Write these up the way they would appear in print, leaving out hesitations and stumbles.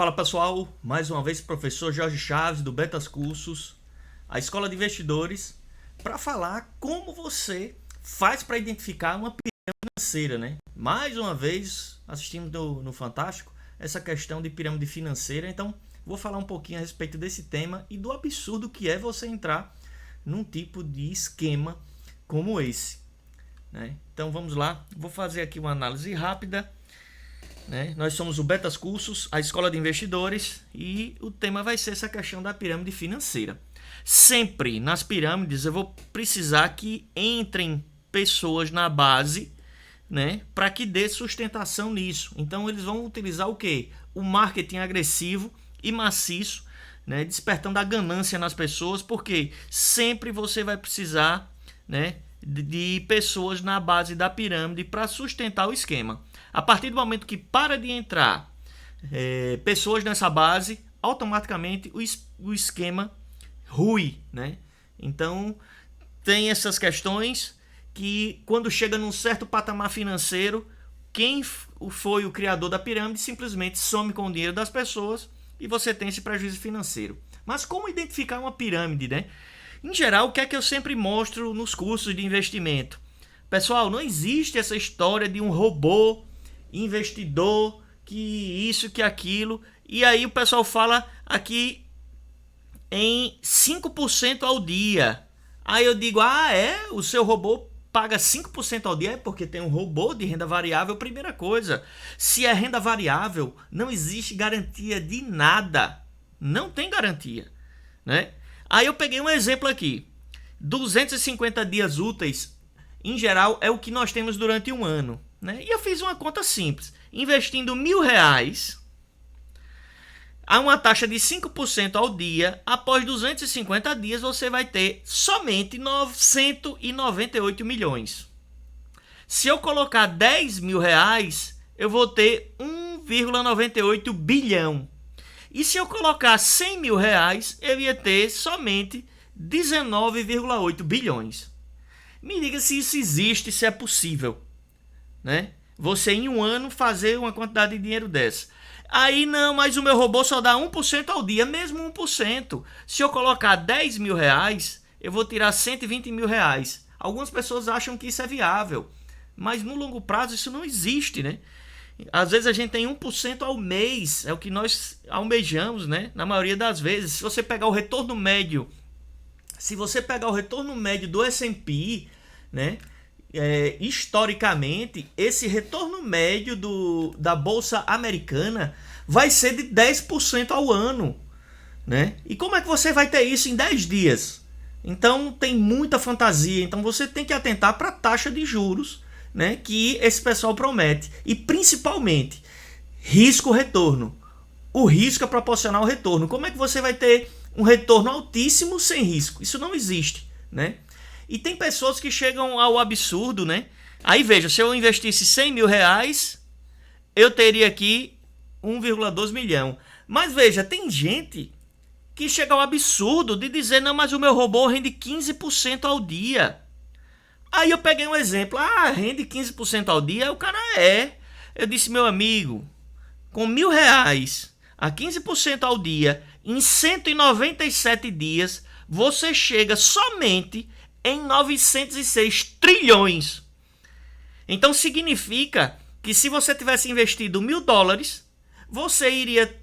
Fala pessoal, mais uma vez professor Jorge Chaves do Betas Cursos, a Escola de Investidores, para falar como você faz para identificar uma pirâmide financeira, né? Mais uma vez assistindo no Fantástico essa questão de pirâmide financeira, então vou falar um pouquinho a respeito desse tema e do absurdo que é você entrar num tipo de esquema como esse, né? Então vamos lá, vou fazer aqui uma análise rápida. Nós somos o Betas Cursos, a Escola de Investidores, e o tema vai ser essa questão da pirâmide financeira. Sempre nas pirâmides eu vou precisar que entrem pessoas na base, né, para que dê sustentação nisso. Então eles vão utilizar o quê? O marketing agressivo e maciço, né, despertando a ganância nas pessoas, porque sempre você vai precisar, né, de pessoas na base da pirâmide para sustentar o esquema. A partir do momento que para de entrar pessoas nessa base, automaticamente o esquema rui, né? Então tem essas questões que quando chega num certo patamar financeiro, quem foi o criador da pirâmide simplesmente some com o dinheiro das pessoas e você tem esse prejuízo financeiro. Mas como identificar uma pirâmide, né? Em geral, o que é que eu sempre mostro nos cursos de investimento? Pessoal, não existe essa história de um robô investidor, que isso, que aquilo. E aí o pessoal fala aqui em 5% ao dia. Aí eu digo, o seu robô paga 5% ao dia? É porque tem um robô de renda variável. Primeira coisa, se é renda variável, não existe garantia de nada. Não tem garantia, né? Aí eu peguei um exemplo aqui. 250 dias úteis, em geral, é o que nós temos durante um ano, né? E eu fiz uma conta simples. Investindo R$1.000 a uma taxa de 5% ao dia, após 250 dias você vai ter somente 998 milhões. Se eu colocar R$10.000, eu vou ter 1,98 bilhão. E se eu colocar R$100.000, eu ia ter somente 19,8 bilhões. Me diga se isso existe, se é possível, né? Você em um ano fazer uma quantidade de dinheiro dessa. Aí não, mas o meu robô só dá 1% ao dia, mesmo 1%. Se eu colocar R$10.000, eu vou tirar R$120.000. Algumas pessoas acham que isso é viável, mas no longo prazo isso não existe, né? Às vezes a gente tem 1% ao mês, é o que nós almejamos, né? Na maioria das vezes, se você pegar o retorno médio, do S&P, né? Historicamente, esse retorno médio da Bolsa Americana vai ser de 10% ao ano, né? E como é que você vai ter isso em 10 dias? Então tem muita fantasia, então você tem que atentar para a taxa de juros, né, que esse pessoal promete, e principalmente risco-retorno. O risco é proporcional ao retorno. Como é que você vai ter um retorno altíssimo sem risco? Isso não existe, né? E tem pessoas que chegam ao absurdo, né? Aí veja, se eu investisse R$100.000, eu teria aqui 1,2 milhão. Mas veja, tem gente que chega ao absurdo de dizer, não, mas o meu robô rende 15% ao dia. Aí eu peguei um exemplo, rende 15% ao dia? O cara Eu disse, meu amigo, com R$1.000 a 15% ao dia, em 197 dias, você chega somente em 906 trilhões. Então significa que se você tivesse investido $1.000, você iria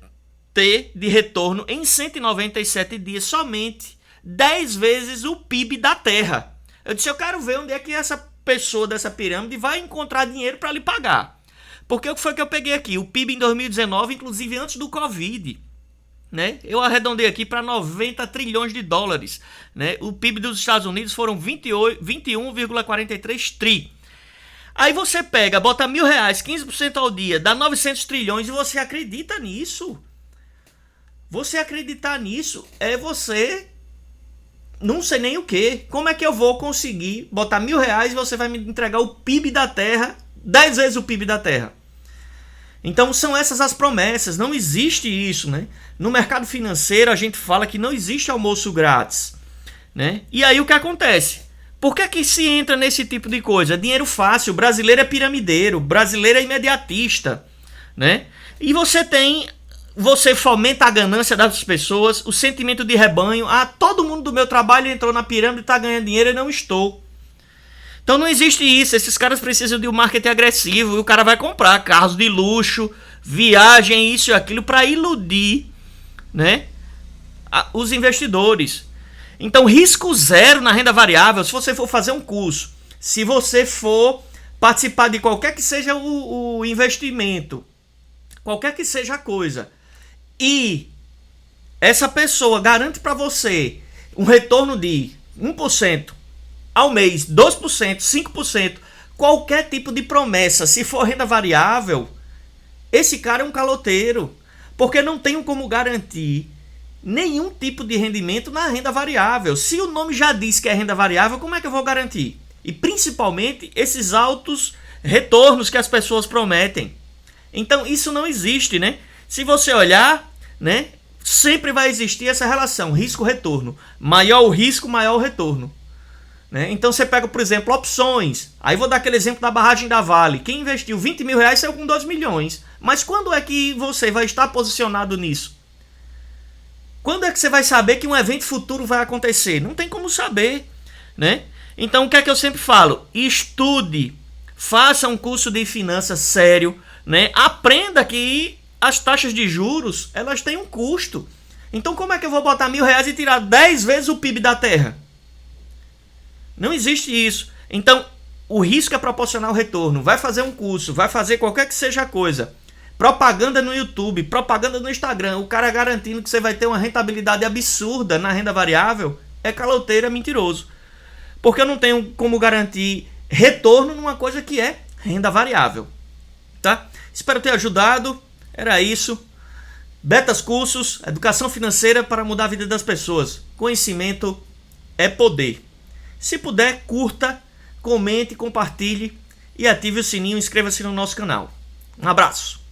ter de retorno em 197 dias somente 10 vezes o PIB da Terra. Eu disse, eu quero ver onde é que essa pessoa dessa pirâmide vai encontrar dinheiro para lhe pagar. Porque o que foi que eu peguei aqui? O PIB em 2019, inclusive antes do Covid, né? Eu arredondei aqui para 90 trilhões de dólares, né? O PIB dos Estados Unidos foram 21,43 tri. Aí você pega, bota R$1.000, 15% ao dia, dá 900 trilhões e você acredita nisso? Você acreditar nisso é você... não sei nem o que. Como é que eu vou conseguir botar R$1.000 e você vai me entregar o PIB da Terra, 10 vezes o PIB da Terra? Então são essas as promessas, não existe isso, né? No mercado financeiro a gente fala que não existe almoço grátis, né? E aí o que acontece? Por que se entra nesse tipo de coisa? Dinheiro fácil, brasileiro é piramideiro, brasileiro é imediatista, né? E você tem você fomenta a ganância das pessoas, o sentimento de rebanho. Ah, todo mundo do meu trabalho entrou na pirâmide e está ganhando dinheiro e não estou. Então não existe isso. Esses caras precisam de um marketing agressivo e o cara vai comprar carros de luxo, viagem, isso e aquilo para iludir, né, os investidores. Então risco zero na renda variável. Se você for fazer um curso, se você for participar de qualquer que seja o investimento, qualquer que seja a coisa, e essa pessoa garante para você um retorno de 1% ao mês, 2%, 5%, qualquer tipo de promessa, se for renda variável, esse cara é um caloteiro, porque não tem como garantir nenhum tipo de rendimento na renda variável. Se o nome já diz que é renda variável, como é que eu vou garantir? E principalmente esses altos retornos que as pessoas prometem. Então isso não existe, né? Se você olhar, né, sempre vai existir essa relação risco-retorno. Maior o risco, maior o retorno, né? Então você pega, por exemplo, opções. Aí vou dar aquele exemplo da barragem da Vale. Quem investiu 20 mil reais saiu com 2 milhões. Mas quando é que você vai estar posicionado nisso? Quando é que você vai saber que um evento futuro vai acontecer? Não tem como saber, né? Então o que é que eu sempre falo? Estude, faça um curso de finanças sério, né? Aprenda que as taxas de juros, elas têm um custo. Então como é que eu vou botar R$1.000 e tirar 10 vezes o PIB da terra? Não existe isso. Então o risco é proporcional ao retorno. Vai fazer um curso, vai fazer qualquer que seja a coisa. Propaganda no YouTube, propaganda no Instagram, o cara garantindo que você vai ter uma rentabilidade absurda na renda variável, é caloteiro, é mentiroso. Porque eu não tenho como garantir retorno numa coisa que é renda variável, tá? Espero ter ajudado, era isso. Betas Cursos, educação financeira para mudar a vida das pessoas. Conhecimento é poder. Se puder, curta, comente, compartilhe e ative o sininho, inscreva-se no nosso canal. Um abraço.